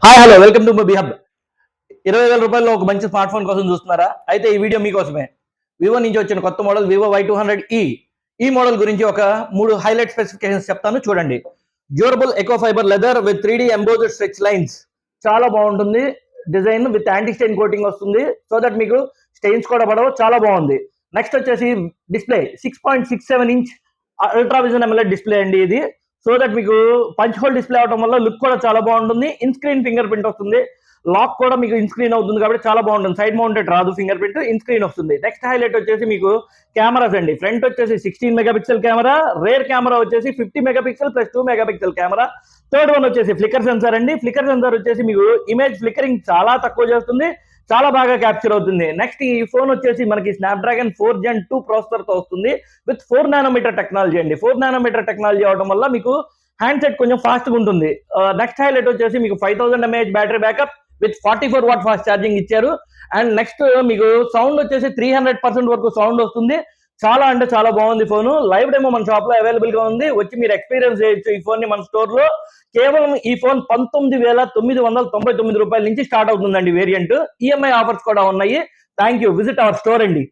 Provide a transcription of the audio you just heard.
Hi hello welcome to Mobi hub. 20,000 రూపాయల్లో ఒక మంచి స్మార్ట్ ఫోన్ కోసం చూస్తున్నారా? అయితే ఈ వీడియో మీకోసమే. వివో నుంచి వచ్చిన కొత్త మోడల్ వివో Y200e. ఈ మోడల్ గురించి ఒక 3 హైలైట్ స్పెసిఫికేషన్స్ చెప్తాను చూడండి. Durable eco fibre leather with 3D embossed stretch lines. చాలా బాగుంటుంది. Design with anti stain coating వస్తుంది. సో దట్ మీకు స్టెయిన్స్ కూడా పడవు. చాలా బాగుంది. నెక్స్ట్ వచ్చేసి display 6.67 inch ultra vision AMOLED display అండి ఇది. సో దట్ మీకు పంచ్ హోల్ డిస్ప్లే అవడం వల్ల లుక్ కూడా చాలా బాగుంటుంది. ఇన్ స్క్రీన్ ఫింగర్ ప్రింట్ వస్తుంది. లాక్ కూడా మీకు ఇన్ స్క్రీన్ అవుతుంది కాబట్టి చాలా బాగుంటుంది. సైడ్ మౌంటెడ్ రాదు ఫింగర్ ప్రింట్, ఇన్ స్క్రీన్ వస్తుంది. నెక్స్ట్ హైలైట్ వచ్చేసి మీకు కెమెరాస్ అండి. ఫ్రంట్ వచ్చేసి 16 మెగాపిక్సెల్ కెమెరా, రేర్ కెమెరా వచ్చేసి 50 megapixel plus 2 megapixel camera. Third one వచ్చేసి ఫ్లికర్ సెన్సార్ అండి. ఫ్లికర్ సెన్సార్ వచ్చేసి మీకు ఇమేజ్ ఫ్లికరింగ్ చాలా తక్కువ చేస్తుంది, చాలా బాగా క్యాప్చర్ అవుతుంది. నెక్స్ట్ ఈ ఫోన్ వచ్చేసి మనకి స్నాప్డ్రాగన్ 4 Gen 2 ప్రాసెసర్ తో వస్తుంది విత్ 4 నానోమీటర్ టెక్నాలజీ అండి. 4 నానోమీటర్ టెక్నాలజీ అవడం వల్ల మీకు హ్యాండ్ సెట్ కొంచెం ఫాస్ట్ గా ఉంటుంది. నెక్స్ట్ హైలైట్ వచ్చేసి మీకు 5000 mAh battery backup with 44 watt fast charging ఇచ్చారు. అండ్ నెక్స్ట్ మీకు సౌండ్ వచ్చేసి 300% వరకు సౌండ్ వస్తుంది. చాలా అంటే చాలా బాగుంది ఫోన్. లైవ్ డెమో మన షాప్ లో అవైలబుల్ గా ఉంది, వచ్చి మీరు ఎక్స్పీరియన్స్ చేయొచ్చు ఈ ఫోన్ ని మన స్టోర్ లో. కేవలం ఈ ఫోన్ 19,999 రూపాయల నుంచి స్టార్ట్ అవుతుందండి వేరియంట్. ఈఎంఐ ఆఫర్స్ కూడా ఉన్నాయి. Thank you. Visit our store అండి.